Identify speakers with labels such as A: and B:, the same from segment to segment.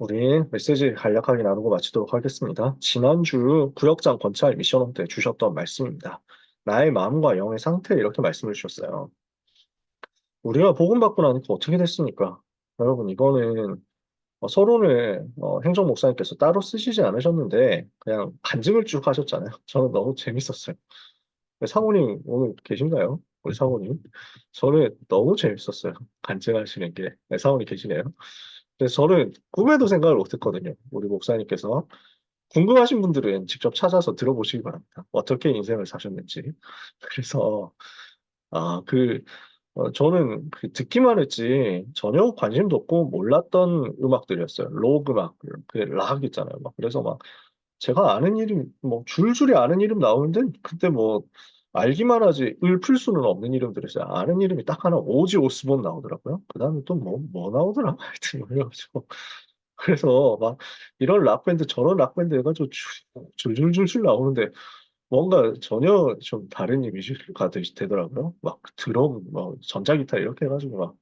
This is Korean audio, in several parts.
A: 우리 메시지 간략하게 나누고 마치도록 하겠습니다. 지난주 구역장 건찰 미션 때 주셨던 말씀입니다. 나의 마음과 영의 상태 이렇게 말씀을 주셨어요. 우리가 복음받고 나니까 어떻게 됐습니까? 여러분 이거는 서론을 행정 목사님께서 따로 쓰시지 않으셨는데 그냥 간증을 쭉 하셨잖아요. 저는 너무 재밌었어요. 사모님 오늘 계신가요? 우리 사모님. 저는 너무 재밌었어요. 간증하시는 게. 네, 사모님 계시네요. 그래서 저는 꿈에도 생각을 못했거든요. 우리 목사님께서. 궁금하신 분들은 직접 찾아서 들어보시기 바랍니다. 어떻게 인생을 사셨는지. 그래서, 아, 저는 듣기만 했지 전혀 관심도 없고 몰랐던 음악들이었어요. 록 음악, 락 있잖아요. 막 그래서 막 제가 아는 이름, 뭐 줄줄이 아는 이름 나오는데 그때 뭐 알기만 하지 읊을 수는 없는 이름들이었어요. 아는 이름이 딱 하나 오지 오스본 나오더라고요. 그 다음에 또 뭐 나오더라. 하여튼 그래가지고 그래서 막 이런 락밴드 저런 락밴드 해가지고 줄줄줄줄 나오는데 뭔가 전혀 좀 다른 이미지가 되더라고요. 막 드럼, 뭐 전자기타 이렇게 해가지고 막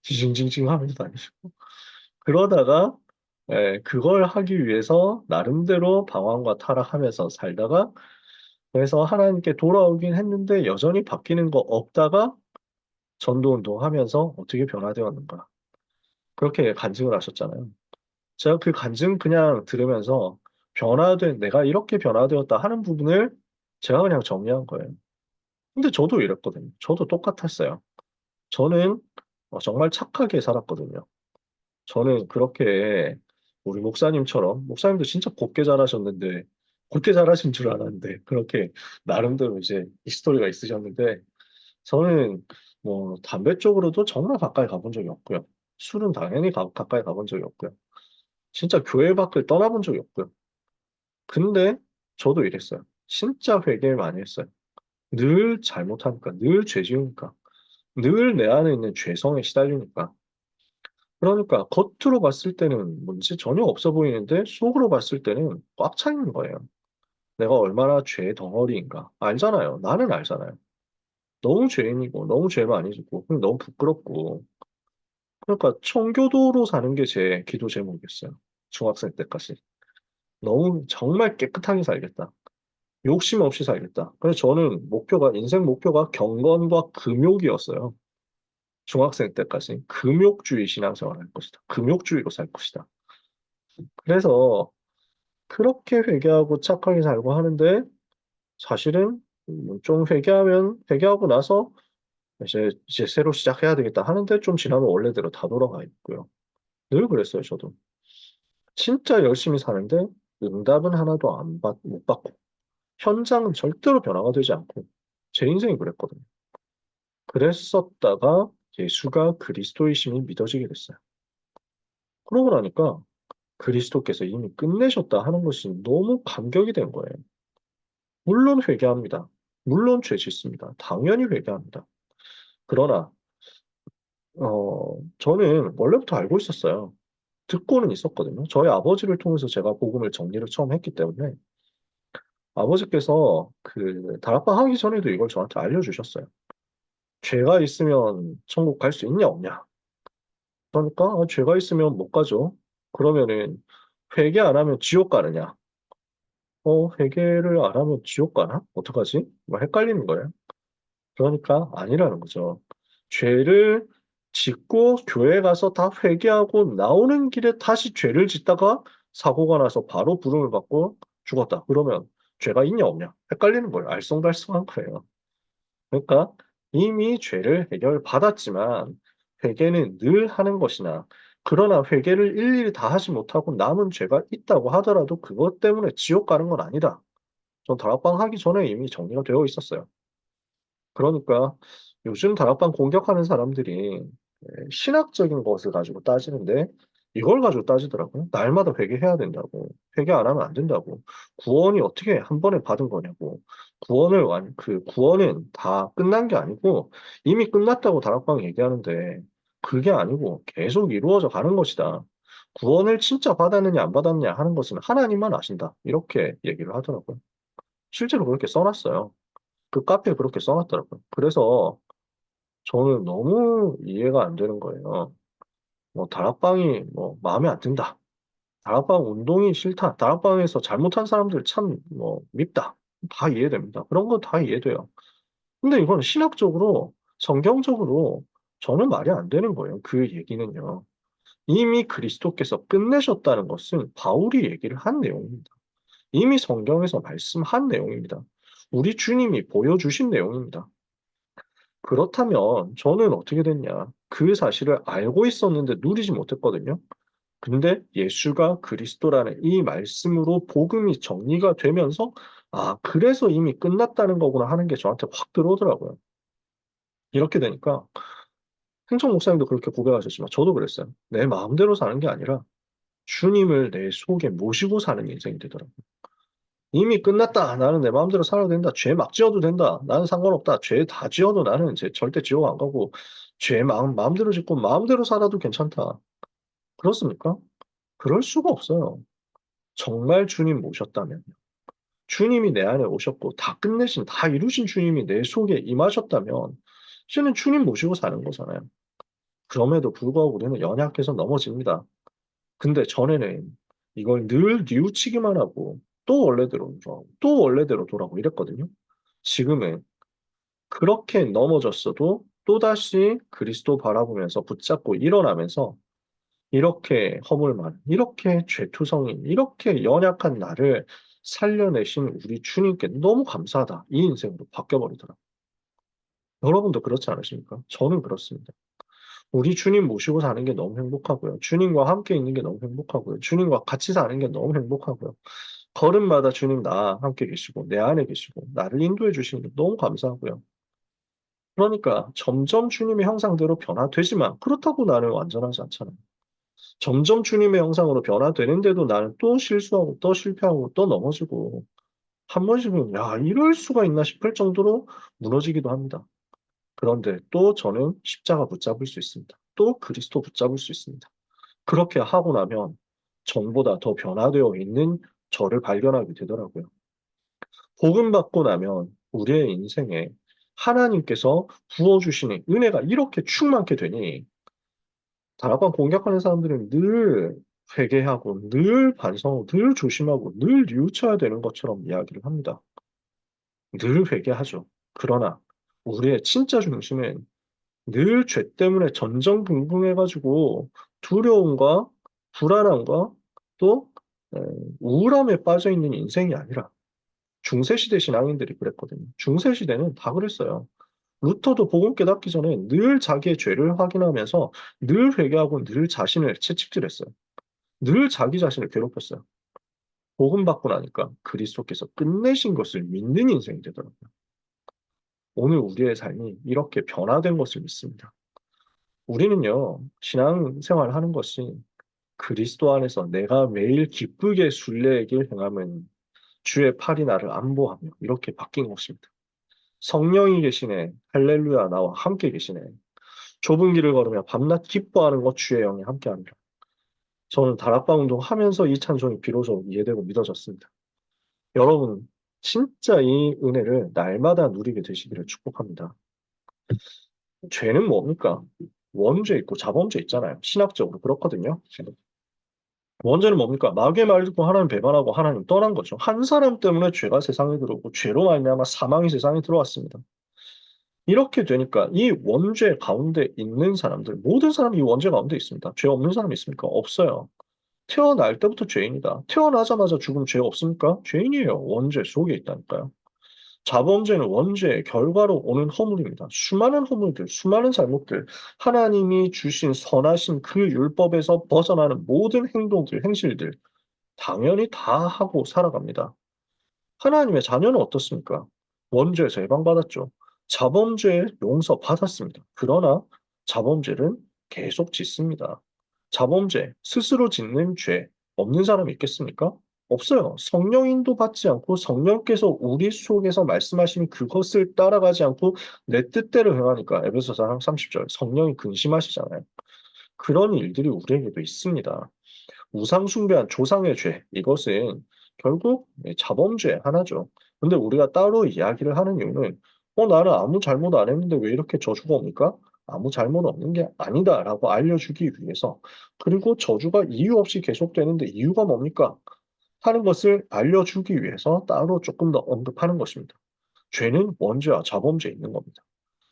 A: 징징징 하면서 다니시고 그러다가 그걸 하기 위해서 나름대로 방황과 타락하면서 살다가 그래서 하나님께 돌아오긴 했는데 여전히 바뀌는 거 없다가 전도운동 하면서 어떻게 변화되었는가 그렇게 간증을 하셨잖아요. 제가 그 간증 그냥 들으면서 내가 이렇게 변화되었다 하는 부분을 제가 그냥 정리한 거예요. 근데 저도 이랬거든요. 저도 똑같았어요. 저는 정말 착하게 살았거든요. 저는 그렇게 우리 목사님처럼, 목사님도 진짜 곱게 잘하셨는데, 곱게 잘하신 줄 알았는데, 그렇게 나름대로 이제 히스토리가 있으셨는데, 저는 뭐 담배 쪽으로도 정말 가까이 가본 적이 없고요. 술은 당연히 가까이 가본 적이 없고요. 진짜 교회 밖을 떠나본 적이 없고요. 근데 저도 이랬어요. 진짜 회개를 많이 했어요. 늘 잘못하니까, 늘 죄 지으니까, 늘 내 안에 있는 죄성에 시달리니까. 그러니까 겉으로 봤을 때는 문제 전혀 없어 보이는데 속으로 봤을 때는 꽉 차 있는 거예요. 내가 얼마나 죄 덩어리인가. 알잖아요. 나는 알잖아요. 너무 죄인이고, 너무 죄 많이 짓고, 그리고 너무 부끄럽고. 그러니까 청교도로 사는 게 제 기도 제목이었어요. 중학생 때까지. 너무 정말 깨끗하게 살겠다. 욕심 없이 살겠다. 그래서 저는 인생 목표가 경건과 금욕이었어요. 중학생 때까지. 금욕주의 신앙생활을 할 것이다. 금욕주의로 살 것이다. 그래서 그렇게 회개하고 착하게 살고 하는데 사실은 좀 회개하고 나서 이제 새로 시작해야 되겠다 하는데 좀 지나면 원래대로 다 돌아가 있고요. 늘 그랬어요, 저도. 진짜 열심히 사는데 응답은 하나도 못 받고 현장은 절대로 변화가 되지 않고 제 인생이 그랬거든요. 그랬었다가 예수가 그리스도이심이 믿어지게 됐어요. 그러고 나니까 그리스도께서 이미 끝내셨다 하는 것이 너무 감격이 된 거예요. 물론 회개합니다. 물론 죄 짓습니다. 당연히 회개합니다. 그러나 저는 원래부터 알고 있었어요. 듣고는 있었거든요. 저희 아버지를 통해서 제가 복음을 정리를 처음 했기 때문에 아버지께서 그 다락방 하기 전에도 이걸 저한테 알려주셨어요. 죄가 있으면 천국 갈 수 있냐 없냐. 그러니까 죄가 있으면 못 가죠. 그러면은 회개 안 하면 지옥 가느냐? 회개를 안 하면 지옥 가나? 어떡하지? 막 헷갈리는 거예요. 그러니까 아니라는 거죠. 죄를 짓고 교회 가서 다 회개하고 나오는 길에 다시 죄를 짓다가 사고가 나서 바로 부름을 받고 죽었다. 그러면 죄가 있냐 없냐? 헷갈리는 거예요. 알쏭달쏭한 거예요. 그러니까 이미 죄를 해결받았지만 회개는 늘 하는 것이나 그러나 회개를 일일이 다 하지 못하고 남은 죄가 있다고 하더라도 그것 때문에 지옥 가는 건 아니다. 전 다락방 하기 전에 이미 정리가 되어 있었어요. 그러니까 요즘 다락방 공격하는 사람들이 신학적인 것을 가지고 따지는데 이걸 가지고 따지더라고요. 날마다 회개해야 된다고. 회개 안 하면 안 된다고. 구원이 어떻게 한 번에 받은 거냐고. 구원은 다 끝난 게 아니고 이미 끝났다고 다락방 얘기하는데 그게 아니고 계속 이루어져 가는 것이다. 구원을 진짜 받았느냐 안 받았느냐 하는 것은 하나님만 아신다. 이렇게 얘기를 하더라고요. 실제로 그렇게 써놨어요. 그 카페에 그렇게 써놨더라고요. 그래서 저는 너무 이해가 안 되는 거예요. 뭐 다락방이 뭐 마음에 안 든다. 다락방 운동이 싫다. 다락방에서 잘못한 사람들 참 밉다. 다 이해됩니다. 그런 건 다 이해돼요. 근데 이건 신학적으로, 성경적으로 저는 말이 안 되는 거예요. 그 얘기는요. 이미 그리스도께서 끝내셨다는 것은 바울이 얘기를 한 내용입니다. 이미 성경에서 말씀한 내용입니다. 우리 주님이 보여주신 내용입니다. 그렇다면 저는 어떻게 됐냐? 그 사실을 알고 있었는데 누리지 못했거든요. 근데 예수가 그리스도라는 이 말씀으로 복음이 정리가 되면서 아, 그래서 이미 끝났다는 거구나 하는 게 저한테 확 들어오더라고요. 이렇게 되니까 행정 목사님도 그렇게 고백하셨지만 저도 그랬어요. 내 마음대로 사는 게 아니라 주님을 내 속에 모시고 사는 인생이 되더라고요. 이미 끝났다. 나는 내 마음대로 살아도 된다. 죄 막 지어도 된다. 나는 상관없다. 죄 다 지어도 나는 이제 절대 지옥 안 가고 죄 마음대로 짓고 마음대로 살아도 괜찮다. 그렇습니까? 그럴 수가 없어요. 정말 주님 모셨다면. 주님이 내 안에 오셨고 다 끝내신, 다 이루신 주님이 내 속에 임하셨다면 이제는 주님 모시고 사는 거잖아요. 그럼에도 불구하고 우리는 연약해서 넘어집니다. 근데 전에는 이걸 늘 뉘우치기만 하고 또 원래대로 돌아오고 또 원래대로 돌아오고 이랬거든요. 지금은 그렇게 넘어졌어도 또다시 그리스도 바라보면서 붙잡고 일어나면서 이렇게 허물 많은, 이렇게 죄투성인, 이렇게 연약한 나를 살려내신 우리 주님께 너무 감사하다. 이 인생으로 바뀌어버리더라고요. 여러분도 그렇지 않으십니까? 저는 그렇습니다. 우리 주님 모시고 사는 게 너무 행복하고요. 주님과 함께 있는 게 너무 행복하고요. 주님과 같이 사는 게 너무 행복하고요. 걸음마다 주님 나 함께 계시고, 내 안에 계시고, 나를 인도해 주시는 게 너무 감사하고요. 그러니까 점점 주님의 형상대로 변화되지만, 그렇다고 나는 완전하지 않잖아요. 점점 주님의 형상으로 변화되는데도 나는 또 실수하고, 또 실패하고, 또 넘어지고, 한 번씩은, 야, 이럴 수가 있나 싶을 정도로 무너지기도 합니다. 그런데 또 저는 십자가 붙잡을 수 있습니다. 또 그리스도 붙잡을 수 있습니다. 그렇게 하고 나면 전보다 더 변화되어 있는 저를 발견하게 되더라고요. 복음 받고 나면 우리의 인생에 하나님께서 부어주시는 은혜가 이렇게 충만케 되니 다락방 공격하는 사람들은 늘 회개하고 늘 반성하고 늘 조심하고 늘 뉘우쳐야 되는 것처럼 이야기를 합니다. 늘 회개하죠. 그러나 우리의 진짜 중심은 늘 죄 때문에 전전긍긍해가지고 두려움과 불안함과 또 에, 우울함에 빠져 있는 인생이 아니라 중세시대 신앙인들이 그랬거든요. 중세시대는 다 그랬어요. 루터도 복음 깨닫기 전에 늘 자기의 죄를 확인하면서 늘 회개하고 늘 자신을 채찍질했어요. 늘 자기 자신을 괴롭혔어요. 복음 받고 나니까 그리스도께서 끝내신 것을 믿는 인생이 되더라고요. 오늘 우리의 삶이 이렇게 변화된 것을 믿습니다. 우리는요, 신앙생활 하는 것이 그리스도 안에서 내가 매일 기쁘게 순례의 길 행함은 주의 팔이 나를 안보하며 이렇게 바뀐 것입니다. 성령이 계시네. 할렐루야 나와 함께 계시네. 좁은 길을 걸으며 밤낮 기뻐하는 것 주의 영이 함께합니다. 저는 다락방 운동하면서 이 찬송이 비로소 이해되고 믿어졌습니다. 여러분 진짜 이 은혜를 날마다 누리게 되시기를 축복합니다. 죄는 뭡니까? 원죄 있고 자범죄 있잖아요. 신학적으로 그렇거든요. 원죄는 뭡니까? 마귀의 말 듣고 하나님 배반하고 하나님 떠난 거죠. 한 사람 때문에 죄가 세상에 들어오고 죄로 말미암아 사망이 세상에 들어왔습니다. 이렇게 되니까 이 원죄 가운데 있는 사람들, 모든 사람이 이 원죄 가운데 있습니다. 죄 없는 사람이 있습니까? 없어요. 태어날 때부터 죄인이다. 태어나자마자 죽으면 죄 없습니까? 죄인이에요. 원죄 속에 있다니까요. 자범죄는 원죄의 결과로 오는 허물입니다. 수많은 허물들, 수많은 잘못들, 하나님이 주신 선하신 그 율법에서 벗어나는 모든 행동들, 행실들, 당연히 다 하고 살아갑니다. 하나님의 자녀는 어떻습니까? 원죄에서 해방받았죠. 자범죄 용서받았습니다. 그러나 자범죄는 계속 짓습니다. 자범죄, 스스로 짓는 죄, 없는 사람이 있겠습니까? 없어요. 성령 인도받지 않고 성령께서 우리 속에서 말씀하시는 그것을 따라가지 않고 내 뜻대로 행하니까 에베소서 4장 30절 성령이 근심하시잖아요. 그런 일들이 우리에게도 있습니다. 우상 숭배한 조상의 죄, 이것은 결국 자범죄 하나죠. 근데 우리가 따로 이야기를 하는 이유는 나는 아무 잘못 안 했는데 왜 이렇게 저주가 옵니까? 아무 잘못 없는 게 아니다라고 알려주기 위해서 그리고 저주가 이유 없이 계속되는데 이유가 뭡니까? 하는 것을 알려주기 위해서 따로 조금 더 언급하는 것입니다. 죄는 원죄와 자범죄에 있는 겁니다.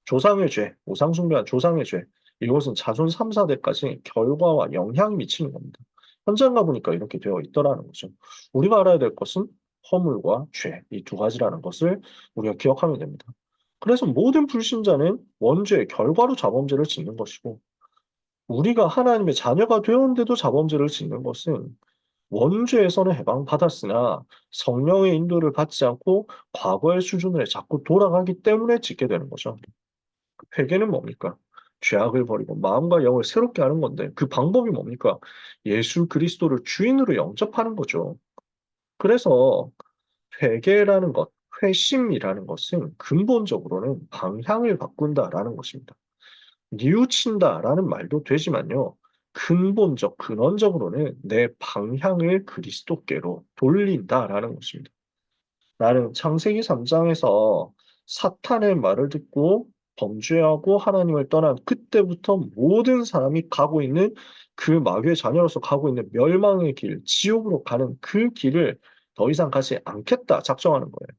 A: 조상의 죄, 우상숭배한 조상의 죄, 이것은 자손 3, 4대까지 결과와 영향이 미치는 겁니다. 현장 가보니까 이렇게 되어 있더라는 거죠. 우리가 알아야 될 것은 허물과 죄, 이 두 가지라는 것을 우리가 기억하면 됩니다. 그래서 모든 불신자는 원죄의 결과로 자범죄를 짓는 것이고, 우리가 하나님의 자녀가 되었는데도 자범죄를 짓는 것은 원죄에서는 해방받았으나 성령의 인도를 받지 않고 과거의 수준으로 자꾸 돌아가기 때문에 짓게 되는 거죠. 회개는 뭡니까? 죄악을 버리고 마음과 영을 새롭게 하는 건데 그 방법이 뭡니까? 예수 그리스도를 주인으로 영접하는 거죠. 그래서 회개라는 것, 회심이라는 것은 근본적으로는 방향을 바꾼다라는 것입니다. 뉘우친다라는 말도 되지만요. 근본적, 근원적으로는 내 방향을 그리스도께로 돌린다라는 것입니다. 나는 창세기 3장에서 사탄의 말을 듣고 범죄하고 하나님을 떠난 그때부터 모든 사람이 가고 있는 그 마귀의 자녀로서 가고 있는 멸망의 길, 지옥으로 가는 그 길을 더 이상 가지 않겠다 작정하는 거예요.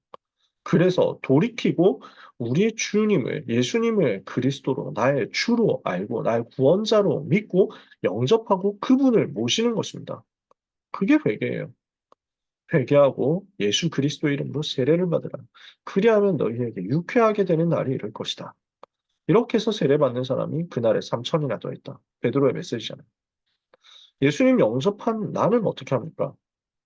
A: 그래서 돌이키고 우리 주님을, 예수님을 그리스도로 나의 주로 알고 나의 구원자로 믿고 영접하고 그분을 모시는 것입니다. 그게 회개예요. 회개하고 예수 그리스도 이름으로 세례를 받으라. 그리하면 너희에게 유쾌하게 되는 날이 이를 것이다. 이렇게 해서 세례받는 사람이 그날에 3천이나 더 있다. 베드로의 메시지잖아요. 예수님 영접한 나는 어떻게 합니까?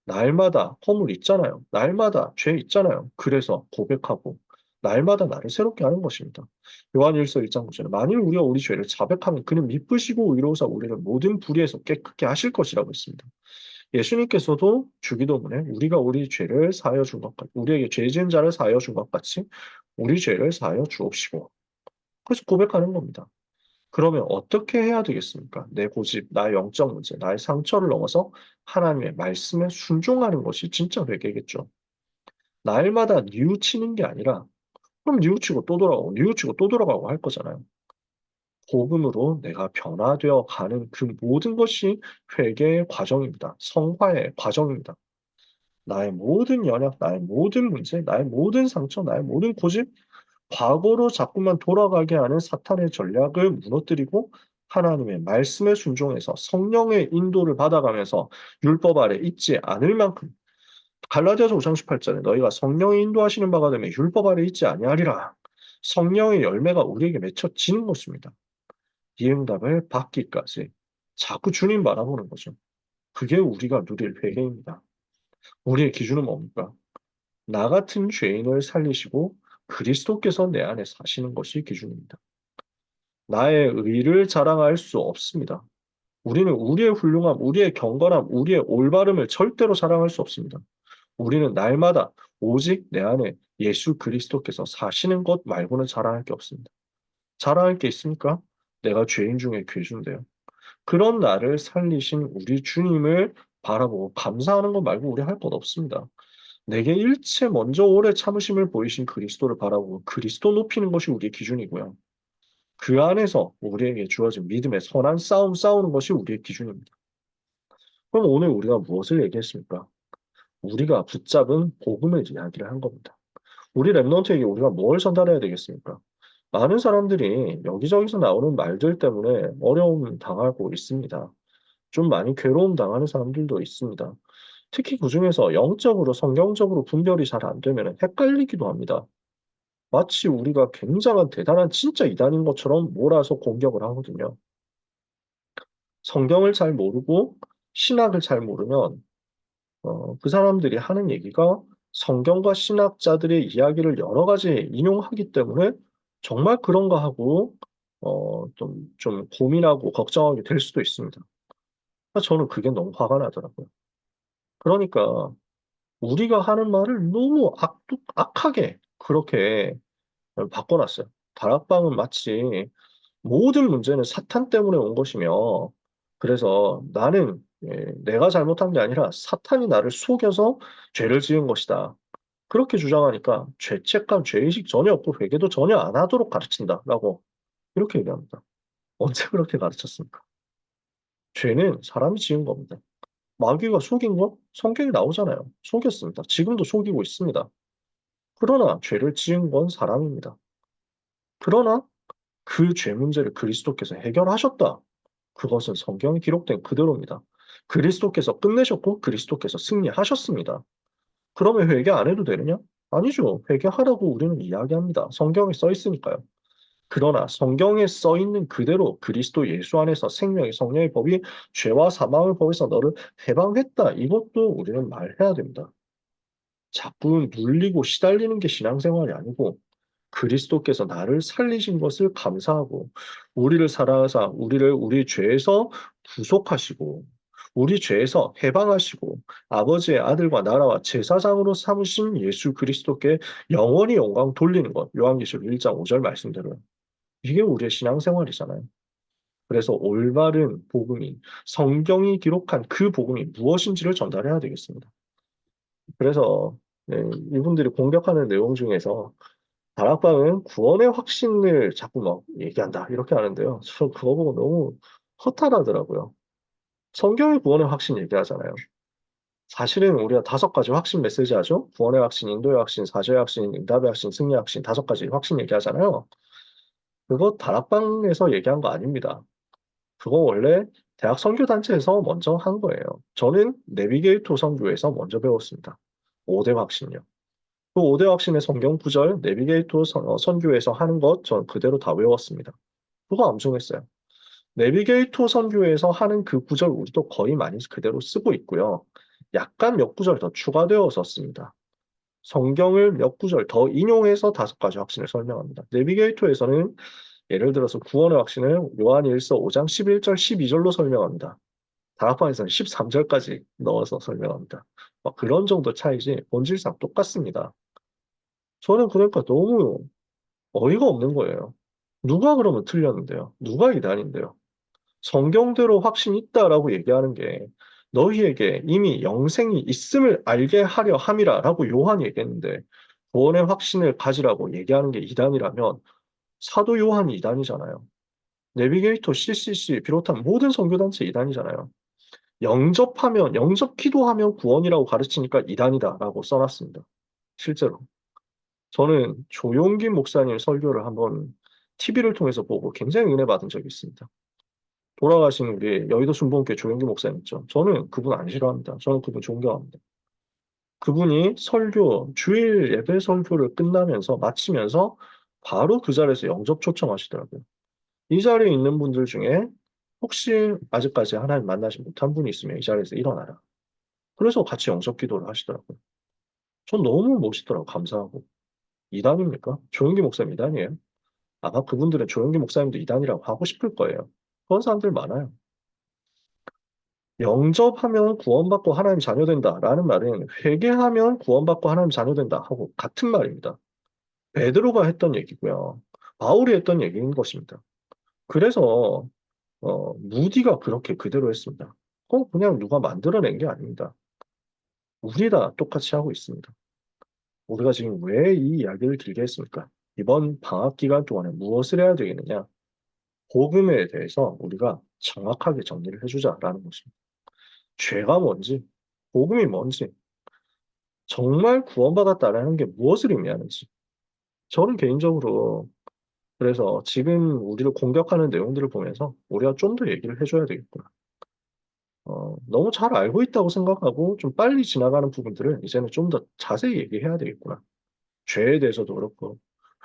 A: 날마다 허물 있잖아요. 날마다 죄 있잖아요. 그래서 고백하고 날마다 나를 새롭게 하는 것입니다. 요한일서 1장 9절에 만일 우리가 우리 죄를 자백하면 그는 미쁘시고 의로우사 우리를 모든 불의에서 깨끗게 하실 것이라고 했습니다. 예수님께서도 주기도문에 우리가 우리 죄를 사하여 준 것 같이 우리에게 죄 지은 자를 사하여 준 것 같이 우리 죄를 사하여 주옵시고 그래서 고백하는 겁니다. 그러면 어떻게 해야 되겠습니까? 내 고집, 나의 영적 문제, 나의 상처를 넘어서 하나님의 말씀에 순종하는 것이 진짜 회개겠죠. 날마다 뉘우치는 게 아니라 그럼 뉘우치고 또 돌아가고 뉘우치고 또 돌아가고 할 거잖아요. 복음으로 내가 변화되어 가는 그 모든 것이 회개의 과정입니다. 성화의 과정입니다. 나의 모든 연약, 나의 모든 문제, 나의 모든 상처, 나의 모든 고집, 과거로 자꾸만 돌아가게 하는 사탄의 전략을 무너뜨리고 하나님의 말씀에 순종해서 성령의 인도를 받아가면서 율법 아래 있지 않을 만큼 갈라디아서 5장 18절에 너희가 성령의 인도하시는 바가 되면 율법 아래 있지 아니하리라. 성령의 열매가 우리에게 맺혀지는 것입니다. 이 응답을 받기까지 자꾸 주님 바라보는 거죠. 그게 우리가 누릴 회개입니다. 우리의 기준은 뭡니까? 나 같은 죄인을 살리시고 그리스도께서 내 안에 사시는 것이 기준입니다. 나의 의를 자랑할 수 없습니다. 우리는 우리의 훌륭함, 우리의 경건함, 우리의 올바름을 절대로 자랑할 수 없습니다. 우리는 날마다 오직 내 안에 예수 그리스도께서 사시는 것 말고는 자랑할 게 없습니다. 자랑할 게 있습니까? 내가 죄인 중에 괴수인데요. 그런 나를 살리신 우리 주님을 바라보고 감사하는 것 말고 우리 할 것 없습니다. 내게 일체 먼저 오래 참으심을 보이신 그리스도를 바라보고 그리스도 높이는 것이 우리의 기준이고요. 그 안에서 우리에게 주어진 믿음의 선한 싸움 싸우는 것이 우리의 기준입니다. 그럼 오늘 우리가 무엇을 얘기했습니까? 우리가 붙잡은 복음의 이야기를 한 겁니다. 우리 랩런트에게 우리가 뭘 전달해야 되겠습니까? 많은 사람들이 여기저기서 나오는 말들 때문에 어려움 당하고 있습니다. 좀 많이 괴로움 당하는 사람들도 있습니다. 특히 그중에서 영적으로 성경적으로 분별이 잘 안 되면 헷갈리기도 합니다. 마치 우리가 굉장한 대단한 진짜 이단인 것처럼 몰아서 공격을 하거든요. 성경을 잘 모르고 신학을 잘 모르면 그 사람들이 하는 얘기가 성경과 신학자들의 이야기를 여러 가지 인용하기 때문에 정말 그런가 하고 좀 고민하고 걱정하게 될 수도 있습니다. 저는 그게 너무 화가 나더라고요. 그러니까 우리가 하는 말을 너무 악하게 그렇게 바꿔놨어요. 다락방은 마치 모든 문제는 사탄 때문에 온 것이며, 그래서 나는 내가 잘못한 게 아니라 사탄이 나를 속여서 죄를 지은 것이다. 그렇게 주장하니까 죄책감, 죄의식 전혀 없고 회개도 전혀 안 하도록 가르친다라고. 이렇게 얘기합니다. 언제 그렇게 가르쳤습니까? 죄는 사람이 지은 겁니다. 마귀가 속인 거 성경에 나오잖아요. 속였습니다. 지금도 속이고 있습니다. 그러나 죄를 지은 건 사람입니다. 그러나 그 죄 문제를 그리스도께서 해결하셨다. 그것은 성경에 기록된 그대로입니다. 그리스도께서 끝내셨고 그리스도께서 승리하셨습니다. 그러면 회개 안 해도 되느냐? 아니죠. 회개하라고 우리는 이야기합니다. 성경에 써 있으니까요. 그러나 성경에 써 있는 그대로 그리스도 예수 안에서 생명의 성령의 법이 죄와 사망의 법에서 너를 해방했다. 이것도 우리는 말해야 됩니다. 자꾸 눌리고 시달리는 게 신앙생활이 아니고 그리스도께서 나를 살리신 것을 감사하고 우리를 사랑하사 우리를 우리 죄에서 구속하시고 우리 죄에서 해방하시고 아버지의 아들과 나라와 제사장으로 삼으신 예수 그리스도께 영원히 영광 돌리는 것. 요한계시록 1장 5절 말씀대로요. 이게 우리의 신앙생활이잖아요. 그래서 올바른 복음이 성경이 기록한 그 복음이 무엇인지를 전달해야 되겠습니다. 그래서 네, 이분들이 공격하는 내용 중에서 다락방은 구원의 확신을 자꾸 막 얘기한다 이렇게 하는데요. 저 그거 보고 너무 허탈하더라고요. 성경의 구원의 확신 얘기하잖아요. 사실은 우리가 5가지 확신 메시지 하죠. 구원의 확신, 인도의 확신, 사죄의 확신, 응답의 확신, 승리의 확신 5가지 확신 얘기하잖아요. 그거 다락방에서 얘기한 거 아닙니다. 그거 원래 대학 선교단체에서 먼저 한 거예요. 저는 내비게이터 선교에서 먼저 배웠습니다. 5대 확신요. 그 5대 확신의 성경 구절 내비게이터 선교에서 하는 것 전 그대로 다 외웠습니다. 그거 암송했어요. 내비게이터 선교에서 하는 그 구절 우리도 거의 많이 그대로 쓰고 있고요. 약간 몇 구절 더 추가되어서 씁니다. 성경을 몇 구절 더 인용해서 5가지 확신을 설명합니다. 내비게이터에서는 예를 들어서 구원의 확신을 요한일서 5장 11절, 12절로 설명합니다. 다락방에서는 13절까지 넣어서 설명합니다. 막 그런 정도 차이지 본질상 똑같습니다. 저는 그러니까 너무 어이가 없는 거예요. 누가 그러면 틀렸는데요? 누가 이단인데요? 성경대로 확신이 있다라고 얘기하는 게 너희에게 이미 영생이 있음을 알게 하려 함이라라고 요한이 얘기했는데 구원의 확신을 가지라고 얘기하는 게 이단이라면 사도 요한이 이단이잖아요. 내비게이터 CCC 비롯한 모든 선교단체 이단이잖아요. 영접 기도하면 구원이라고 가르치니까 이단이다라고 써놨습니다. 실제로. 저는 조용기 목사님 설교를 한번 TV를 통해서 보고 굉장히 은혜 받은 적이 있습니다. 돌아가신 우리 여의도 순복음교회 조용기 목사님 있죠. 저는 그분 안 싫어합니다. 저는 그분 존경합니다. 그분이 주일 예배 설교를 끝나면서 마치면서 바로 그 자리에서 영접 초청하시더라고요. 이 자리에 있는 분들 중에 혹시 아직까지 하나님 만나지 못한 분이 있으면 이 자리에서 일어나라. 그래서 같이 영접 기도를 하시더라고요. 전 너무 멋있더라고요. 감사하고. 이단입니까? 조용기 목사님 이단이에요? 아마 그분들은 조용기 목사님도 이단이라고 하고 싶을 거예요. 그런 사람들 많아요. 영접하면 구원받고 하나님 자녀 된다라는 말은 회개하면 구원받고 하나님 자녀 된다 하고 같은 말입니다. 베드로가 했던 얘기고요. 바울이 했던 얘기인 것입니다. 그래서 무디가 그렇게 그대로 했습니다. 그냥 누가 만들어낸 게 아닙니다. 우리 다 똑같이 하고 있습니다. 우리가 지금 왜 이 이야기를 길게 했습니까? 이번 방학 기간 동안에 무엇을 해야 되겠느냐? 복음에 대해서 우리가 정확하게 정리를 해주자라는 것입니다. 죄가 뭔지, 복음이 뭔지, 정말 구원받았다라는 게 무엇을 의미하는지. 저는 개인적으로 그래서 지금 우리를 공격하는 내용들을 보면서 우리가 좀 더 얘기를 해줘야 되겠구나. 너무 잘 알고 있다고 생각하고 좀 빨리 지나가는 부분들을 이제는 좀 더 자세히 얘기해야 되겠구나. 죄에 대해서도 그렇고,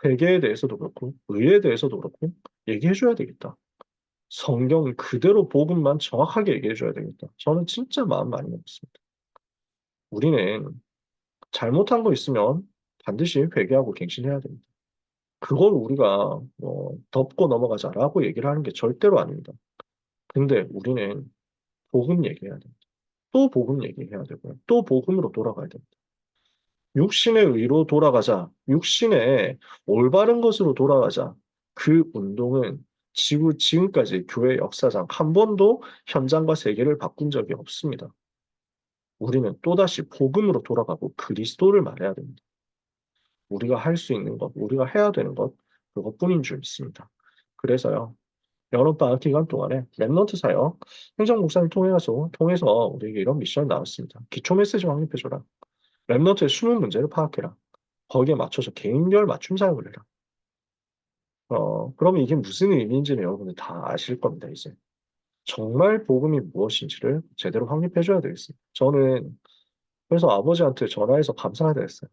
A: 회개에 대해서도 그렇고, 의에 대해서도 그렇고, 얘기해줘야 되겠다. 성경 그대로 복음만 정확하게 얘기해줘야 되겠다. 저는 진짜 마음 많이 먹었습니다. 우리는 잘못한 거 있으면 반드시 회개하고 갱신해야 됩니다. 그걸 우리가 덮고 넘어가자라고 얘기를 하는 게 절대로 아닙니다. 근데 우리는 복음 얘기해야 됩니다. 또 복음 얘기해야 되고요. 또 복음으로 돌아가야 됩니다. 육신의 의로 돌아가자. 육신의 올바른 것으로 돌아가자. 그 운동은 지금까지 교회 역사상 한 번도 현장과 세계를 바꾼 적이 없습니다. 우리는 또다시 복음으로 돌아가고 그리스도를 말해야 됩니다. 우리가 할 수 있는 것, 우리가 해야 되는 것, 그것뿐인 줄 믿습니다. 그래서요. 여름방학 기간 동안에 랩넌트 사역 행정 목사님 통해서 우리에게 이런 미션을 나눴습니다. 기초 메시지 확립해줘라. 랩넌트의 숨은 문제를 파악해라. 거기에 맞춰서 개인별 맞춤 사역을 해라. 그러면 이게 무슨 의미인지는 여러분들 다 아실 겁니다, 이제. 정말 복음이 무엇인지를 제대로 확립해줘야 되겠습니다. 저는 그래서 아버지한테 전화해서 감사하다 했어요.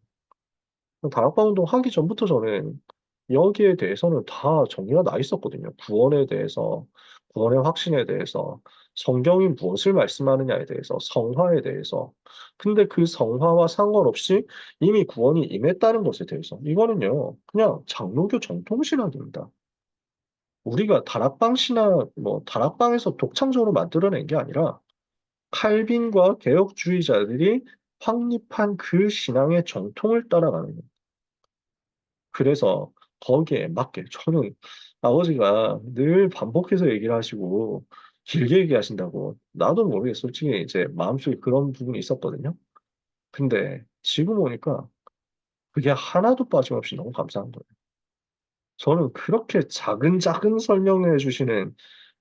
A: 다락방 운동 하기 전부터 저는 여기에 대해서는 다 정리가 나 있었거든요. 구원에 대해서, 구원의 확신에 대해서, 성경이 무엇을 말씀하느냐에 대해서, 성화에 대해서. 근데 그 성화와 상관없이 이미 구원이 임했다는 것에 대해서. 이거는요, 그냥 장로교 정통신학입니다. 우리가 다락방 신학, 다락방에서 독창적으로 만들어낸 게 아니라 칼빈과 개혁주의자들이 확립한 그 신앙의 정통을 따라가는 거예요. 그래서 거기에 맞게 저는 아버지가 늘 반복해서 얘기를 하시고 길게 얘기하신다고 나도 모르게 솔직히 이제 마음속에 그런 부분이 있었거든요. 근데 지금 오니까 그게 하나도 빠짐없이 너무 감사한 거예요. 저는 그렇게 작은 작은 설명을 해주시는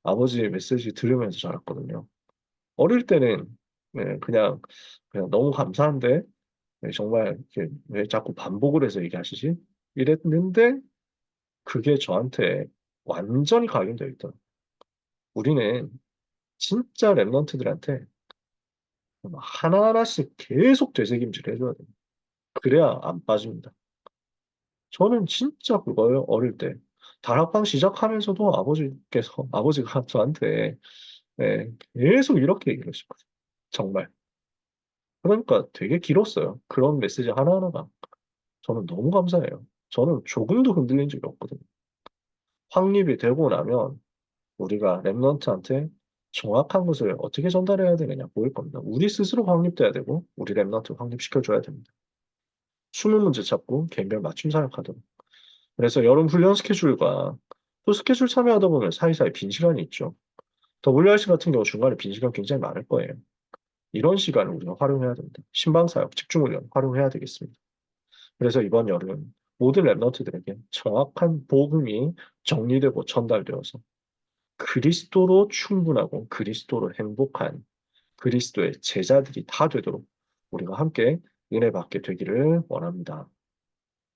A: 아버지의 메시지 들으면서 자랐거든요. 어릴 때는 그냥 너무 감사한데 정말 이렇게 왜 자꾸 반복을 해서 얘기하시지? 이랬는데 그게 저한테 완전히 각인되어 있더라고요. 우리는 진짜 랩런트들한테 하나하나씩 계속 되새김질 해줘야 돼요. 그래야 안 빠집니다. 저는 진짜 그거예요, 어릴 때. 다락방 시작하면서도 아버지가 저한테 계속 이렇게 얘기를 하셨거든요. 정말. 그러니까 되게 길었어요. 그런 메시지 하나하나가. 저는 너무 감사해요. 저는 조금도 흔들린 적이 없거든요. 확립이 되고 나면 우리가 랩런트한테 정확한 것을 어떻게 전달해야 되느냐 보일 겁니다. 우리 스스로 확립돼야 되고 우리 랩런트 확립시켜줘야 됩니다. 숨은 문제 찾고 개인별 맞춤 사역하도록. 그래서 여름 훈련 스케줄과 또 스케줄 참여하다 보면 사이사이 빈 시간이 있죠. WRC 같은 경우 중간에 빈 시간 굉장히 많을 거예요. 이런 시간을 우리가 활용해야 됩니다. 신방 사역, 집중 훈련 활용해야 되겠습니다. 그래서 이번 여름 모든 랩런트들에게 정확한 복음이 정리되고 전달되어서 그리스도로 충분하고 그리스도로 행복한 그리스도의 제자들이 다 되도록 우리가 함께 은혜 받게 되기를 원합니다.